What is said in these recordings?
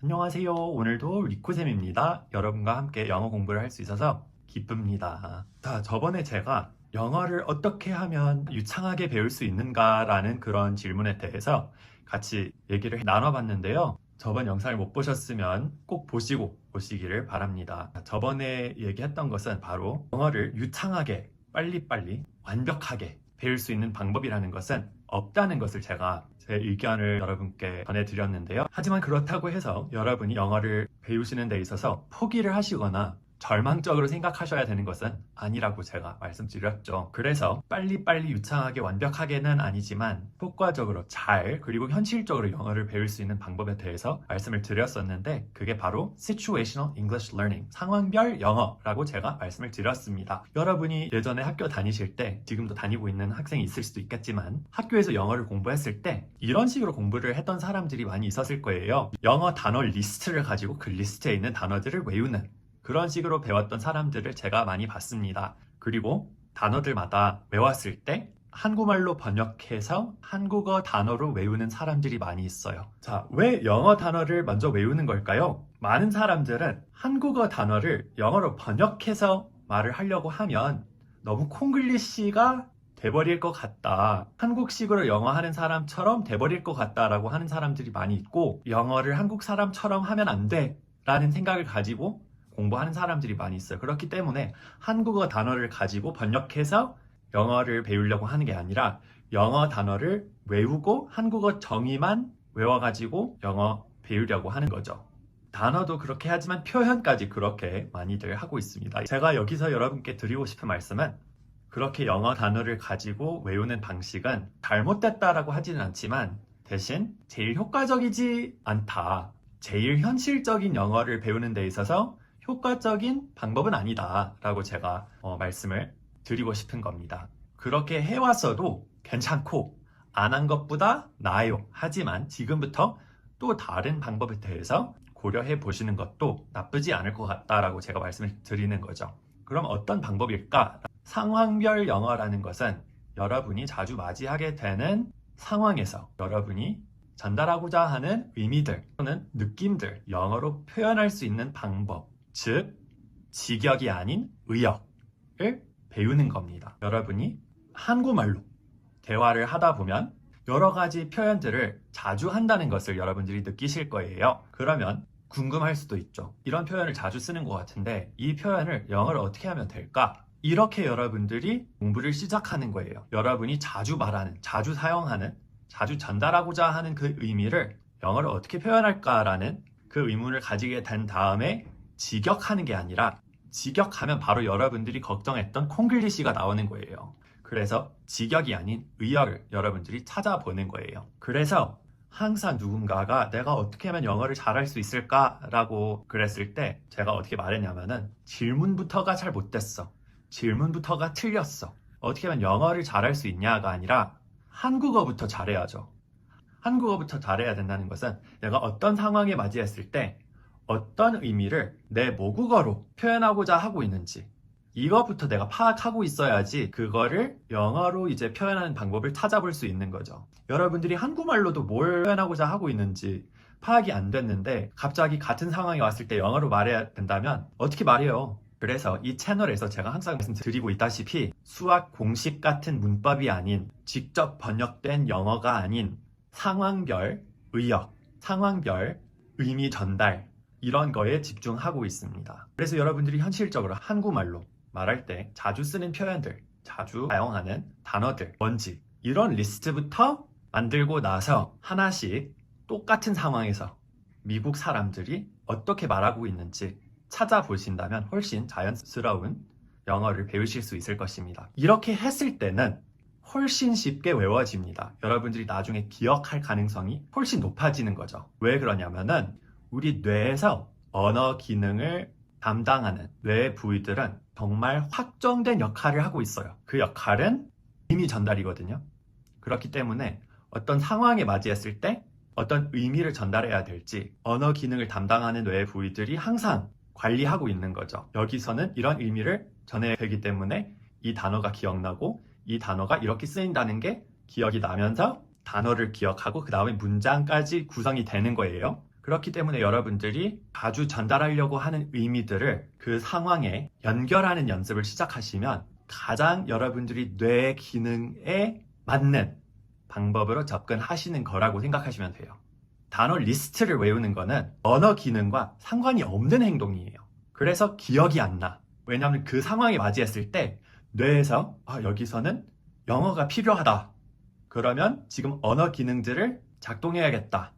안녕하세요. 오늘도 리코쌤입니다. 여러분과 함께 영어 공부를 할 수 있어서 기쁩니다. 자, 저번에 제가 영어를 어떻게 하면 유창하게 배울 수 있는가라는 그런 질문에 대해서 같이 얘기를 나눠봤는데요. 저번 영상을 못 보셨으면 꼭 보시고 오시기를 바랍니다. 저번에 얘기했던 것은 바로 영어를 유창하게, 빨리빨리, 완벽하게 배울 수 있는 방법이라는 것은 없다는 것을 제가 제 의견을 여러분께 전해드렸는데요. 하지만 그렇다고 해서 여러분이 영어를 배우시는 데 있어서 포기를 하시거나 절망적으로 생각하셔야 되는 것은 아니라고 제가 말씀드렸죠. 그래서 빨리빨리 유창하게 완벽하게는 아니지만 효과적으로 잘 그리고 현실적으로 영어를 배울 수 있는 방법에 대해서 말씀을 드렸었는데 그게 바로 Situational English Learning, 상황별 영어라고 제가 말씀을 드렸습니다. 여러분이 예전에 학교 다니실 때 지금도 다니고 있는 학생이 있을 수도 있겠지만 학교에서 영어를 공부했을 때 이런 식으로 공부를 했던 사람들이 많이 있었을 거예요. 영어 단어 리스트를 가지고 그 리스트에 있는 단어들을 외우는 그런 식으로 배웠던 사람들을 제가 많이 봤습니다. 그리고 단어들마다 외웠을 때 한국말로 번역해서 한국어 단어로 외우는 사람들이 많이 있어요. 자, 왜 영어 단어를 먼저 외우는 걸까요? 많은 사람들은 한국어 단어를 영어로 번역해서 말을 하려고 하면 너무 콩글리시가 돼버릴 것 같다. 한국식으로 영어 하는 사람처럼 돼버릴 것 같다라고 하는 사람들이 많이 있고 영어를 한국 사람처럼 하면 안 돼 라는 생각을 가지고 공부하는 사람들이 많이 있어요. 그렇기 때문에 한국어 단어를 가지고 번역해서 영어를 배우려고 하는 게 아니라 영어 단어를 외우고 한국어 정의만 외워가지고 영어 배우려고 하는 거죠. 단어도 그렇게 하지만 표현까지 그렇게 많이들 하고 있습니다. 제가 여기서 여러분께 드리고 싶은 말씀은 그렇게 영어 단어를 가지고 외우는 방식은 잘못됐다라고 하지는 않지만 대신 제일 효과적이지 않다. 제일 현실적인 영어를 배우는 데 있어서 효과적인 방법은 아니다 라고 제가 말씀을 드리고 싶은 겁니다. 그렇게 해왔어도 괜찮고 안 한 것보다 나아요. 하지만 지금부터 또 다른 방법에 대해서 고려해 보시는 것도 나쁘지 않을 것 같다라고 제가 말씀을 드리는 거죠. 그럼 어떤 방법일까? 상황별 영어라는 것은 여러분이 자주 맞이하게 되는 상황에서 여러분이 전달하고자 하는 의미들 또는 느낌들, 영어로 표현할 수 있는 방법, 즉 직역이 아닌 의역을 배우는 겁니다. 여러분이 한국말로 대화를 하다 보면 여러 가지 표현들을 자주 한다는 것을 여러분들이 느끼실 거예요. 그러면 궁금할 수도 있죠. 이런 표현을 자주 쓰는 것 같은데 이 표현을 영어로 어떻게 하면 될까? 이렇게 여러분들이 공부를 시작하는 거예요. 여러분이 자주 말하는, 자주 사용하는, 자주 전달하고자 하는 그 의미를 영어로 어떻게 표현할까라는 그 의문을 가지게 된 다음에 직역하는 게 아니라 직역하면 바로 여러분들이 걱정했던 콩글리시가 나오는 거예요. 그래서 직역이 아닌 의역을 여러분들이 찾아보는 거예요. 그래서 항상 누군가가 내가 어떻게 하면 영어를 잘할 수 있을까라고 그랬을 때 제가 어떻게 말했냐면은 질문부터가 잘 못됐어. 질문부터가 틀렸어. 어떻게 하면 영어를 잘할 수 있냐가 아니라 한국어부터 잘해야죠. 한국어부터 잘해야 된다는 것은 내가 어떤 상황에 맞이했을 때 어떤 의미를 내 모국어로 표현하고자 하고 있는지 이것부터 내가 파악하고 있어야지 그거를 영어로 이제 표현하는 방법을 찾아볼 수 있는 거죠. 여러분들이 한국말로도 뭘 표현하고자 하고 있는지 파악이 안 됐는데 갑자기 같은 상황이 왔을 때 영어로 말해야 된다면 어떻게 말해요? 그래서 이 채널에서 제가 항상 말씀드리고 있다시피 수학 공식 같은 문법이 아닌 직접 번역된 영어가 아닌 상황별 의역, 상황별 의미 전달 이런 거에 집중하고 있습니다. 그래서 여러분들이 현실적으로 한국말로 말할 때 자주 쓰는 표현들, 자주 사용하는 단어들, 뭔지 이런 리스트부터 만들고 나서 하나씩 똑같은 상황에서 미국 사람들이 어떻게 말하고 있는지 찾아보신다면 훨씬 자연스러운 영어를 배우실 수 있을 것입니다. 이렇게 했을 때는 훨씬 쉽게 외워집니다. 여러분들이 나중에 기억할 가능성이 훨씬 높아지는 거죠. 왜 그러냐면은 우리 뇌에서 언어 기능을 담당하는 뇌의 부위들은 정말 확정된 역할을 하고 있어요. 그 역할은 의미 전달이거든요. 그렇기 때문에 어떤 상황에 맞이했을 때 어떤 의미를 전달해야 될지 언어 기능을 담당하는 뇌의 부위들이 항상 관리하고 있는 거죠. 여기서는 이런 의미를 전해야 되기 때문에 이 단어가 기억나고 이 단어가 이렇게 쓰인다는 게 기억이 나면서 단어를 기억하고 그 다음에 문장까지 구성이 되는 거예요. 그렇기 때문에 여러분들이 자주 전달하려고 하는 의미들을 그 상황에 연결하는 연습을 시작하시면 가장 여러분들이 뇌 기능에 맞는 방법으로 접근하시는 거라고 생각하시면 돼요. 단어 리스트를 외우는 거는 언어 기능과 상관이 없는 행동이에요. 그래서 기억이 안 나. 왜냐하면 그 상황에 맞이했을 때 뇌에서 여기서는 영어가 필요하다. 그러면 지금 언어 기능들을 작동해야겠다.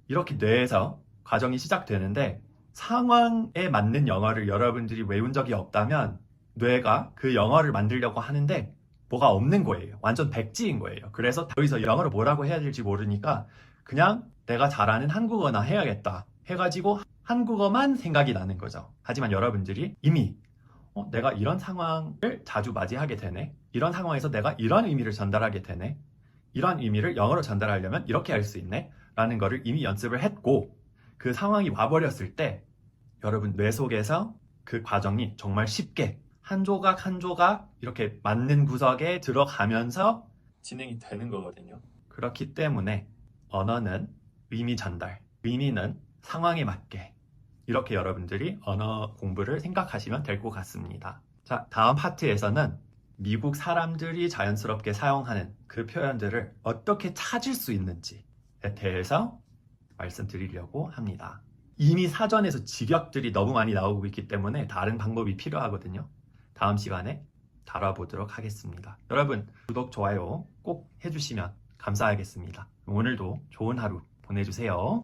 이렇게 뇌에서 과정이 시작되는데 상황에 맞는 영어를 여러분들이 외운 적이 없다면 뇌가 그 영어를 만들려고 하는데 뭐가 없는 거예요. 완전 백지인 거예요. 그래서 여기서 영어를 뭐라고 해야 될지 모르니까 그냥 내가 잘하는 한국어나 해야겠다 해가지고 한국어만 생각이 나는 거죠. 하지만 여러분들이 이미 내가 이런 상황을 자주 맞이하게 되네. 이런 상황에서 내가 이런 의미를 전달하게 되네. 이런 의미를 영어로 전달하려면 이렇게 할 수 있네. 라는 거를 이미 연습을 했고 그 상황이 와버렸을 때 여러분 뇌 속에서 그 과정이 정말 쉽게 한 조각 한 조각 이렇게 맞는 구석에 들어가면서 진행이 되는 거거든요. 그렇기 때문에 언어는 의미 전달, 의미는 상황에 맞게 이렇게 여러분들이 언어 공부를 생각하시면 될 것 같습니다. 자, 다음 파트에서는 미국 사람들이 자연스럽게 사용하는 그 표현들을 어떻게 찾을 수 있는지에 대해서 말씀드리려고 합니다. 이미 사전에서 직역들이 너무 많이 나오고 있기 때문에 다른 방법이 필요하거든요. 다음 시간에 다뤄보도록 하겠습니다. 여러분 구독, 좋아요 꼭 해주시면 감사하겠습니다. 오늘도 좋은 하루 보내주세요.